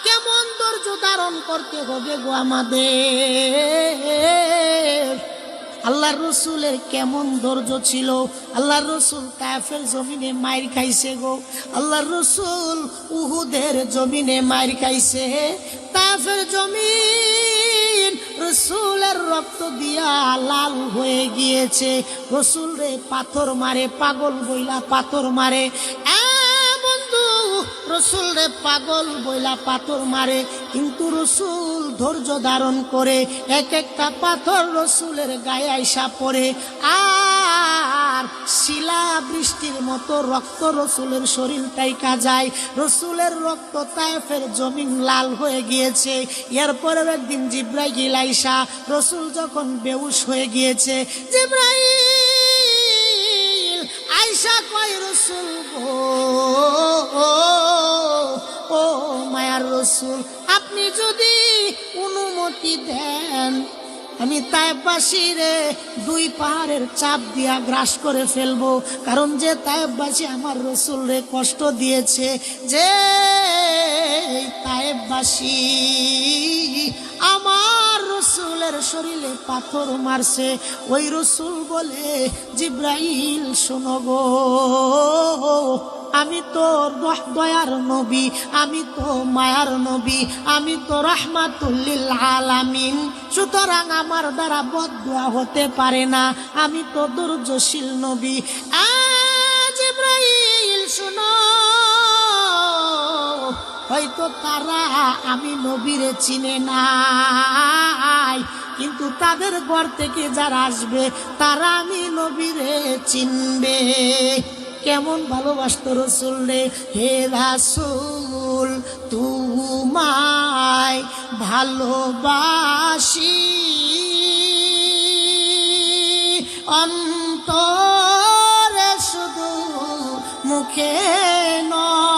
কেমন ধৈর্য ধারণ করতে হবে গো আমাদের। আল্লাহর রসুলের কেমন ধৈর্য ছিল। আল্লাহর রসুল কাফের জমিনে মাইর খাইছে গো, আল্লাহর রসুল উহুদের জমিনে মাইর খাইছে। কাফের জমিন রসুলের রক্ত দিয়া লাল হয়ে গিয়েছে। রসুল রে পাথর মারে, পাগল বইলা পাথর মারে। বন্ধু রসুল রে পাগল বইলা পাথর মারে, কিন্তু রসুল ধৈর্য ধারণ করে এক একটা পাথর রসুলের গায়ে আইসা পড়ে, আর শিলা বৃষ্টির মতো রক্ত রসুলের শরীর টাইকা যায়। রসুলের রক্ত তায়েফের জমিন লাল হয়ে গিয়েছে। এরপরে একদিন জিব্রাইল আইসা, রসুল যখন বেহুশ হয়ে গিয়েছে, জিব্রাইল আইসা কয়, রসুল গো, ও মায়ার রসুল, আপনি যদি অনুমতি দেন আমি তায়েফবাসীরে 2 পাহাড়ের চাপ দিয়া গ্রাস করে ফেলবো, কারণ যে তায়েফবাসী আমার রসুল রে কষ্ট দিয়েছে, যে তায়েফবাসী আমার রসুলের শরীরে পাথর মারছে, ওই রসুল বলে, জিব্রাইল শোনো গো, আমি তো দয়ার নবী, আমি তো মায়ার নবী, আমি তো রাহমাতুল লিল আলামিন, সুতরাং আমার দ্বারা বদদুয়া হতে পারে না, আমি তো ধৈর্যশীল নবী। জিব্রাইল শোনো, হয়তো তারা আমি নবীরে চিনে নাই, কিন্তু তাদের ঘর থেকে যারা আসবে তারা আমি নবীরে চিনবে। কেমন ভালোবাসতো রসুল রে, হে রাসূল তোমায় ভালোবাসি, অন্তরে শুধু মুখে নয়,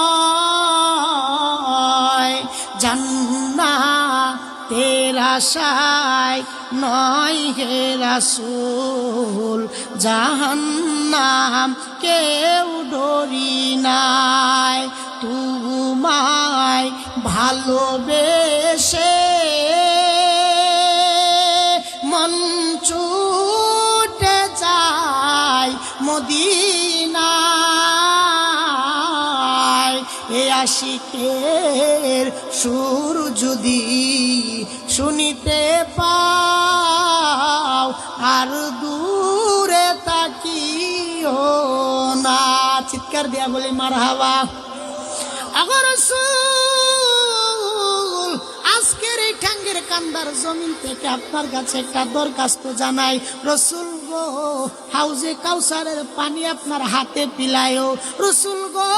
জান্নাতের আশায় নয় হে রাসূল, জাহান্নাম কেউ ডরি নাই, তোমায় ভালোবেসে মন ছুটে যায় মদিনায়, এ আশিকের সুর যদি শুনিতে পাও, আর দূরে তাকিও না। চিৎকার দিয়া বলি মারহাবা। আগো রাসূল, আজকের এই টাঙ্গের কান্দার জমিন থেকে আপনার কাছে একটা দরখাস্ত জানাই, রসুল গো, হাউজে কাউসারের পানি আপনার হাতে পিলায়ও, রসুল গো,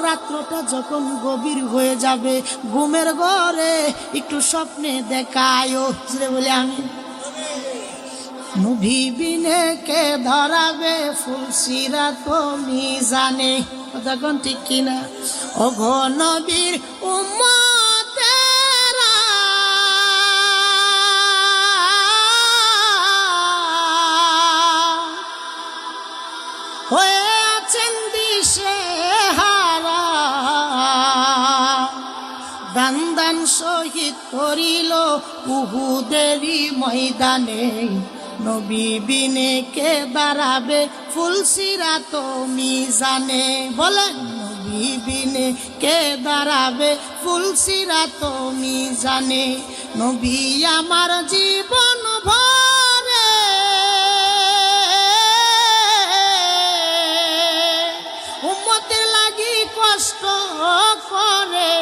রাত্রটা যখন গভীর হয়ে যাবে, ঘুমের ঘরে একটু স্বপ্নে দেখায়ও, বলে আমি নবী বিনে কে ধরাবে ফুলসিরাত মিজানে, তখন ঠিক কিনা? ওগো নবীর উম্মতেরা, হয়ে আছেন দিশে হারা, দান দান শহীদ করিল উহুদেরই ময়দানে, নবী বিনে কে দাঁড়াবে ফুলসিরাত মিজানে, বলেন নবী বিনে কে দাঁড়াবে ফুলসিরাত মিজানে, নবী আমার জীবন ভরে উম্মতের লাগি কষ্ট করে,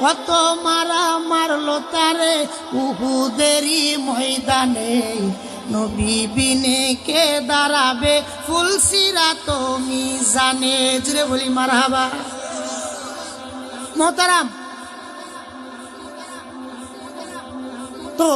কত মারা মারলো তারে উহুদেরই ময়দানে, নবী বিনে কে দাঁড়াবে ফুলসিরাত মিজানে, জুড়ে বলি মারহাবা। মোহতারাম, তো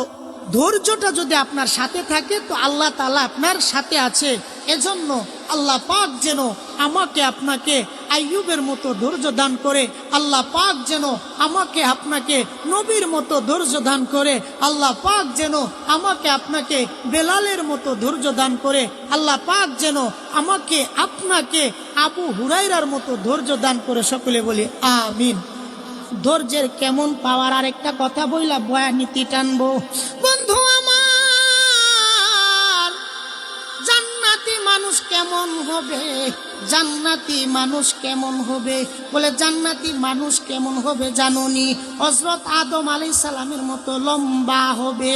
ধৈর্যটা যদি আপনার সাথে থাকে তো আল্লাহ তাআলা আপনার সাথে আছে। এজন্য আল্লাহ পাক যেন আমাকে আপনাকে আইয়ুবের মতো ধৈর্য দান করে, আল্লাহ পাক যেন আমাকে আপনাকে নবীর মতো ধৈর্য দান করে, আল্লাহ পাক যেন আমাকে আপনাকে বেলালের মতো ধৈর্য দান করে, আল্লাহ পাক যেন আমাকে আপনাকে আবু হুরায়রার মতো ধৈর্য দান করে। সকলে বলি আমিন। ধৈর্যের কেমন পাওয়ার আরেকটা কথা বইলা বয়া নীতি টানবো। বন্ধু আমার, জান্নাতি মানুষ কেমন হবে? জান্নাতি মানুষ কেমন হবে? বলে জান্নাতি মানুষ কেমন হবে জানোনি? হযরত আদম আলাইহিস সালামের মতো লম্বা হবে,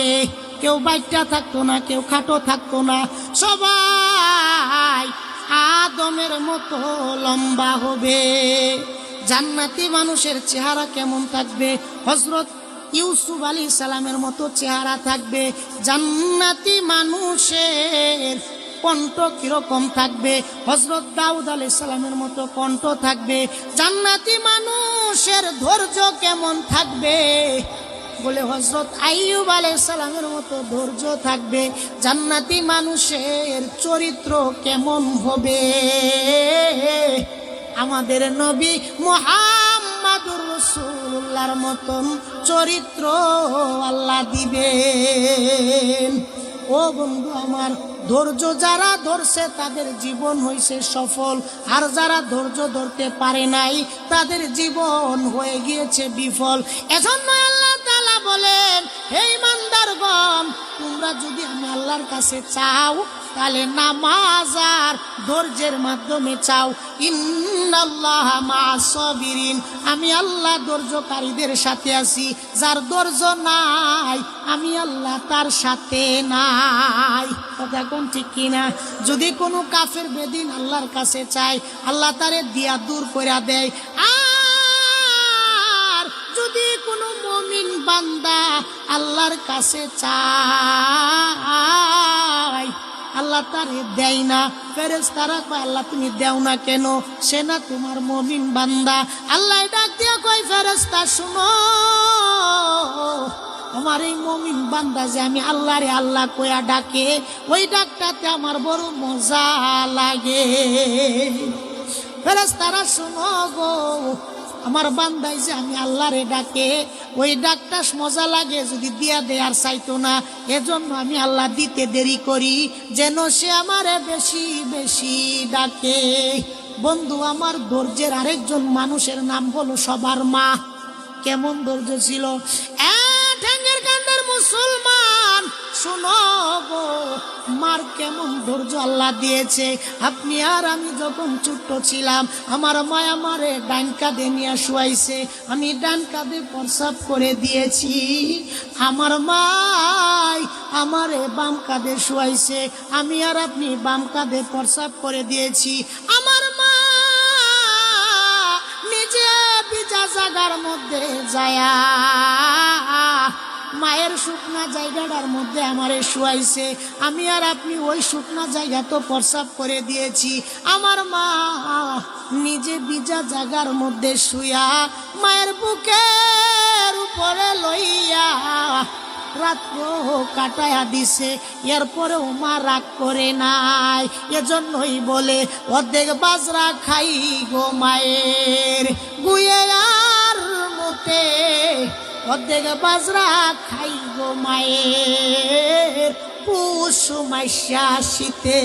কেউ বাইটা থাকতো না, কেউ খাটো থাকতো না, সবাই আদমের মতো লম্বা হবে। জান্নাতি মানুষের চেহারা কেমন থাকবে? হযরত ইউসুফ আলাইহিস সালামের মতো চেহারা থাকবে। জান্নাতি মানুষের কণ্ঠ কিরকম থাকবে? হযরত দাউদ আলাইহিস সালামের মতো কণ্ঠ থাকবে। জান্নাতি মানুষের ধৈর্য কেমন থাকবে? বলে হযরত আইয়ুব আলাইহিস সালামের মতো ধৈর্য থাকবে। জান্নাতি মানুষের চরিত্র কেমন হবে? আমাদের নবী মুহাম্মাদুর রাসূলুল্লাহর মতন চরিত্র আল্লাহ দিবেন। ও বন্ধু আমার, ধৈর্য যারা ধরছে তাদের জীবন হয়েছে সফল, আর যারা ধৈর্য ধরতে পারে নাই তাদের জীবন হয়ে গিয়েছে বিফল। এজন্য আল্লাহ তাআলা বলেন, হে ইমানদারগণ, তোমরা যদি আমি আল্লাহর কাছে চাও তাহলে নামাজ আর ধৈর্যের মাধ্যমে চাও। ইন্নাল্লাহা মা'আস সাবিরিন, আমি আল্লাহ ধৈর্যকারীদের সাথে আছি। যার ধৈর্য নাই আমি আল্লাহ তার সাথে নাই। কথা কোন ঠিক কিনা? যদি কোনো কাফের বেদিন আল্লাহর কাছে চায়, আল্লাহ তারে দিয়া দূর করে দেয়। আর যদি কোনো মুমিন বান্দা আল্লাহর কাছে চায়, আল্লাহ তারে দেয় না। ফেরেশতারা কয়, আল্লাহ তুমি দেও না কেন? সে না তোমার মুমিন বান্দা। আল্লাহ ডাক দিয়া কয়, ফেরেশতা শুনো, আমার এই মুমিন বান্দা যে আমি আল্লাহরে আল্লাহ কয়া ডাকে, ওই ডাকটাতে আমার বড় মজা লাগে। ফেরেশতারা শুনো গো, আমার বান্দাই যে আমি আল্লাহরে ডাকে, ওই ডাকটা মজা লাগে, যদি দিয়া দেয় আর চাইতো না। এজন্য আমি আল্লাহ দিতে দেরি করি, যেন সে আমারে বেশি বেশি ডাকে। বন্ধু আমার, ধৈর্যের আরেকজন মানুষের নাম হলো সবার মা। কেমন ধৈর্য ছিল? ঠ্যাঙ্গের কান্ডের মুসলমান, শোনো গো, মার কেমন ধৈর্য আল্লাহ দিয়েছে। আপনি আর আমি যখন ছোট্ট ছিলাম, আমার মায় আমারে ডান কাঁধে নিয়ে শুয়াইছে, আমি ডান কাঁধে প্রস্রাব করে দিয়েছি। আমার মাই আমারে বাম কাঁধে শুয়াইছে, আমি আর আপনি বাম কাঁধে প্রস্রাব করে দিয়েছি। আমার মা নিজে ভিজা জায়গার মধ্যে যায়া মায়ের শুকনা জায়গাটার মধ্যে আমারে শুয়াইছে, আমি আর আপনি ওই শুকনা জায়গা তো প্রস্রাব করে দিয়েছি। আমার মা নিজে ভিজা জায়গার মধ্যে শুয়া মায়ের বুকের উপরে লইয়া রাত্র কাটায়া দিছে, এরপরেও মা রাগ করে নাই। এজন্যই বলে, অর্ধেক বাজরা খাই গো মায়ের গুয়ে আর মতে, অর্ধেক বাজরা খাই গো মায়ের পুষ মাইশা শীতে।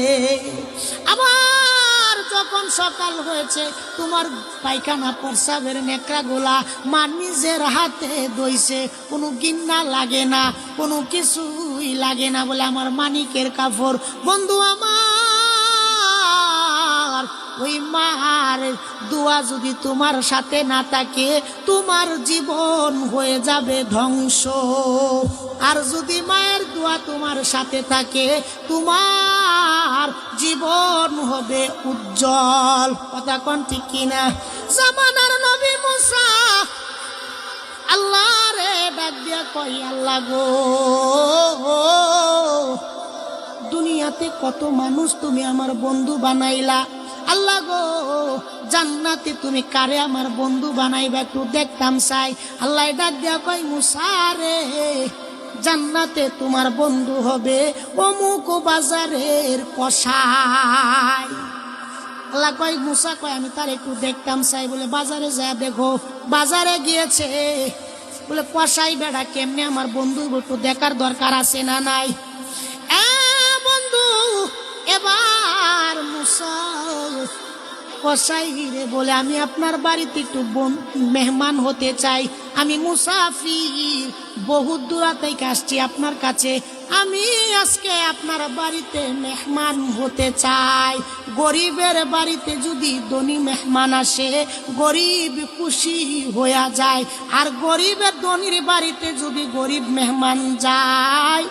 আবার যখন সকাল হয়েছে, তোমার পায়খানা প্রস্রাবের নেকড়া গোলা মা নিজের হাতে দইছে, কোনো গিন্না লাগে না, কোনো কিছুই লাগে না, বলে আমার মানিকের কাপড়। বন্ধু আমার, ওই মার দোয়া যদি তোমার সাথে না থাকে, তোমার জীবন হয়ে যাবে ধ্বংস। আর যদি মায়ের দোয়া তোমার সাথে থাকে, তোমার জীবন হবে উজ্জ্বল। কথা কোন ঠিক কিনা? জামানার নবী মুসা আল্লাহ রে ডাক দিয়া কই, আল্লাহ গো, দুনিয়াতে কত মানুষ তুমি আমার বন্ধু বানাইলা, আল্লাহ গো, জান্নাতে তুমি কারে আমার বন্ধু বানাইবা একটু দেখতাম চাই। আল্লাহ ডাক দিয়া কই, মুসা রে, জান্নাতে তোমার বন্ধু হবে অমুক বাজারের কসাই। আল্লাহ কয়, মুসা কয়, আমি তার একটু দেখতাম চাই। বলে বাজারে যা দেখো। বাজারে গিয়েছে, বলে কসাই বেড়া কেমনে আমার বন্ধু, একটু দেখার দরকার আছে না নাই? বন্ধু, এবার মুসা কসাই রে বলে, আমি আপনার বাড়িতে একটু মেহমান হতে চাই, আমি মুসাফির, বহুত দূর থেকে আসছি আপনার কাছে, আমি আজকে আপনার বাড়িতে মেহমান হতে চাই। গরিবের বাড়িতে যদি ধনী মেহমান আসে, গরিব খুশি হয়ে যায়, আর গরিবের ধনীর বাড়িতে যদি গরিব মেহমান যায়,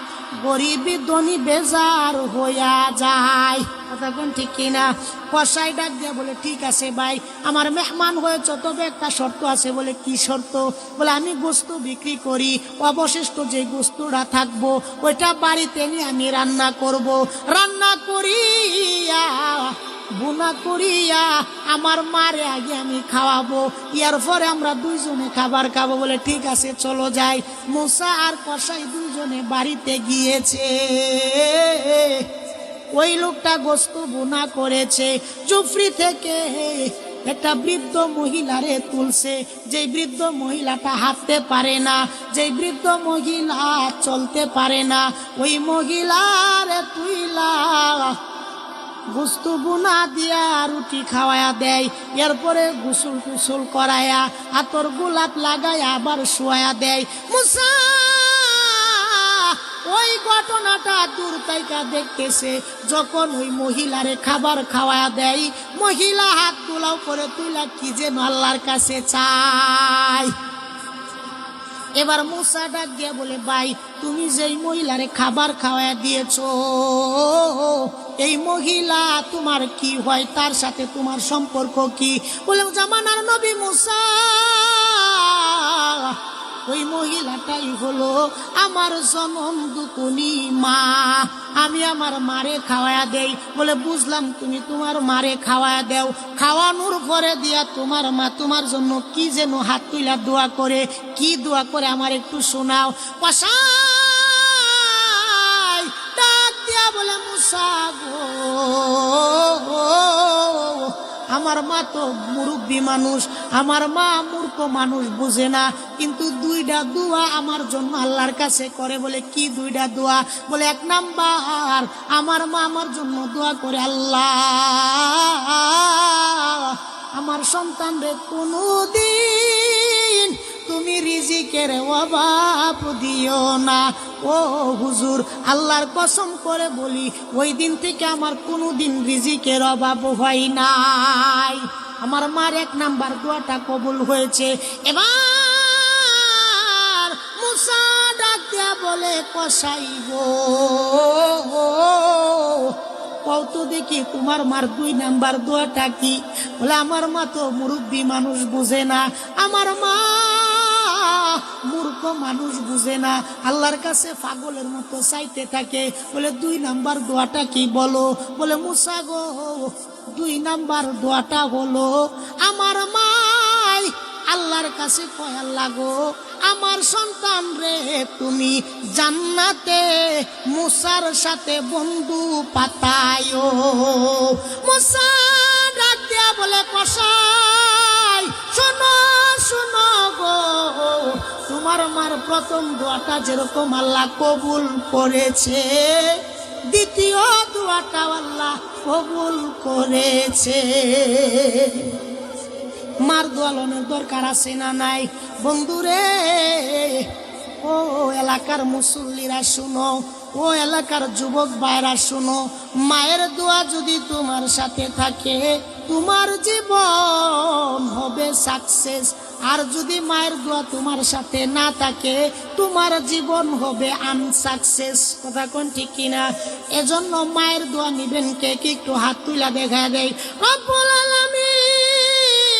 গরিবি ধনী বেজার হইয়া যায়। কথা কোন ঠিক কিনা? কসাই ডাক দিয়া বলে ঠিক আছে ভাই, আমার মেহমান হয়েছ, তবে একটা শর্ত আছে। বলে কি শর্ত? বলে আমি গোস্ত বিক্রি করি, অবশিষ্ট যে গোস্তটা থাকবো ওইটা বাড়িতে নিয়ে আমি রান্না করব, রান্না করিয়া বুনা করিয়া আমার মারে আগে আমি খাওয়াবো, ইয়ার পরে আমরা দুইজনে খাবার খাবো। বলে ঠিক আছে চলো যাই। মুসা আর কসাই দুইজনে বাড়িতে গিয়েছে। ওই লোকটা গোস্ত বুনা করেছে, জুফরি থেকে একটা বৃদ্ধ মহিলারে তুলছে। যেই বৃদ্ধ মহিলাটা হাঁটতে পারে না, যেই বৃদ্ধ মহিলা চলতে পারে না, ওই মহিলারে তুইলা গোস্ত বুনা দিয়া রুটি খাওয়ায়া দেয়। এরপরে গোসল টুসল করায়া আতর গোলাপ লাগায়া আবার শোয়া দেয়। মুসা ওই ঘটনাটা দূর থেকে দেখতেছে। যখন ওই মহিলারে খাবার খাওয়া দেয়, মহিলা হাত তোলাও করে তুইলা কি যেন আল্লাহর কাছে চায়। এবার মুসা ডাক দিয়ে বলে ভাই, তুমি যেই মহিলারে খাবার খাওয়া দিয়েছো, এই মহিলা তোমার কি হয়, তার সাথে তোমার সম্পর্ক কি? বলে জামানার নবী মুসা, ওই মহিলাটাই হলো আমার জনম দুকুনি মা, আমি আমার মারে খাওয়া দেই। বলে বুঝলাম, তুমি তোমার মারে খাওয়া দেও, খাওয়ানোর পরে দিয়া তোমার মা তোমার জন্য কি যেন হাত তুইলা দোয়া করে, কি দোয়া করে আমার একটু শোনাও। কসাই ডাক দিয়া বলে মুসা গো, আমার মা তো মুরব্বী মানুষ, আমার মা মূর্খ মানুষ, বুঝে না, কিন্তু দুইটা দোয়া আমার জন্য আল্লাহর কাছে করে। বলে কি দুইটা দোয়া? বলে এক নাম্বার, আমার মা আমার জন্য দোয়া করে, আল্লাহ আমার সন্তানরে কোনোদিন তুমি রিজিকের অভাব দিও না। ও হুজুর, আল্লাহর কসম করে বলি, ওই দিন থেকে আমার কোনোদিন রিজিকের অভাব হয় নাই। আমার মার এক নাম্বার দোয়াটা কবুল হয়েছে। এবার মুসা ডাক দিয়া বলে কসাই গো, কত দেখি তোমার মার দুই নাম্বার দোয়াটা কি? বলে আমার মা তো মুরব্বী মানুষ, বুঝে না, আমার মা মূর্খ মানুষ, বুঝে না, আল্লাহর কাছে পাগলের মতো চাইতে থাকে। বলে দুই নাম্বার দোয়াটা কি বলো? বলে মুসা গো, দুই নাম্বার দোয়াটা হলো আমার মাই আল্লাহর কাছে কয়, আল্লাহ গো আমার সন্তান রে তুমি জান্নাতে মুসার সাথে বন্ধু পাতায়ো। মুসা ডাক দিয়া বলে কসাই শোনো শোনো গো, তোমার মার প্রথম দোয়াটা যেরকম আল্লাহ কবুল করেছে, দ্বিতীয় দোয়াটা আল্লাহ কবুল করেছে। মার দোয়ালনের দরকার আছে না নাই? বন্ধুরে, ও এলাকার মুসল্লিরা শুনো, ও এলাকার যুবক ভাইরা শুনো, মায়ের দোয়া যদি তোমার সাথে থাকে তোমার জীবন হবে সাকসেস। আর যদি মায়ের দোয়া তোমার সাথে না থাকে তোমার জীবন হবে আনসাকসেস। কথা কোন ঠিক কিনা? এজন্য মায়ের দোয়া নিবেন কে? কি একটু হাত তুলা দেখা দেয়। রব্বুল আলামিন,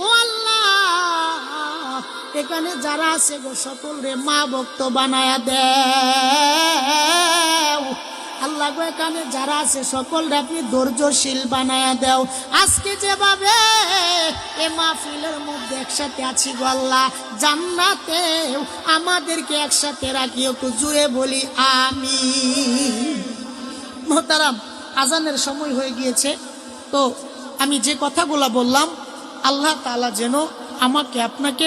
ও আল্লাহ, এখানে যারা আছে গো সকল রে মা ভক্ত বানায়া দেও। আল্লাহ গো এখানে যারা আছে সকলরে আপনি ধৈর্যশীল বানায়া দেও। আজকে যেভাবে এ মাহফিলের মধ্যে একসাথে আছি গো আল্লাহ, জান্নাতে আমাদেরকে একসাথে রাখিও। একটু জুড়ে বলি আমিন। মোহতারাম, আজানের সময় হয়ে গিয়েছে, তো আমি যে কথাগুলো বললাম আল্লাহ তাআলা যেন আমাকে আপনাকে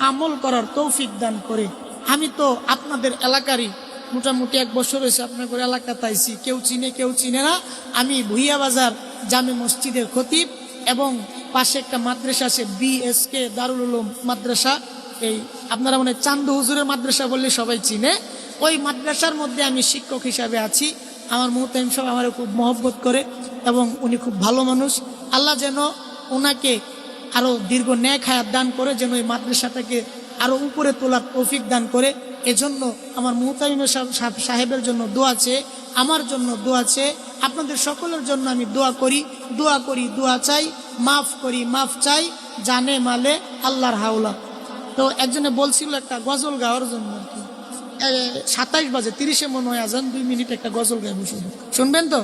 আমল করার তৌফিক দান করে। আমি তো আপনাদের এলাকারই, মোটামুটি 1 বছর হয়েছে আপনাদের এলাকাতে আইছি। কেউ চিনে কেউ চিনে না। আমি ভুইয়া বাজার জামে মসজিদের খতিব, এবং পাশে একটা মাদ্রাসা আছে BSK দারুল উলুম মাদ্রাসা, এই আপনারা মনে চান্দু হুজুরের মাদ্রাসা বললে সবাই চিনে। ওই মাদ্রাসার মধ্যে আমি শিক্ষক হিসাবে আছি। আমার মুহতামিম সাহেব আমার খুব মহব্বত করে এবং উনি খুব ভালো মানুষ। আল্লাহ যেন ওনাকে আরো দীর্ঘ নেক হায়াত দান করে, যেন এই মাদ্রাসাটাকে আরো উপরে তোলার তৌফিক দান করে। এজন্য আমার মুহতামিম সাহেবের জন্য দোয়া চেয়ে, আমার জন্য দোয়া চেয়ে, আপনাদের সকলের জন্য আমি দোয়া করি, দোয়া চাই, মাফ করি, মাফ চাই, জানে মালে আল্লাহর হাওলা। তো একজনে বলছিল একটা গজল গাওয়ার জন্য আর কি। 27 বাজে 30 মনে হয় আজান, 2 মিনিট একটা গজল গাইব, শুনবেন তো?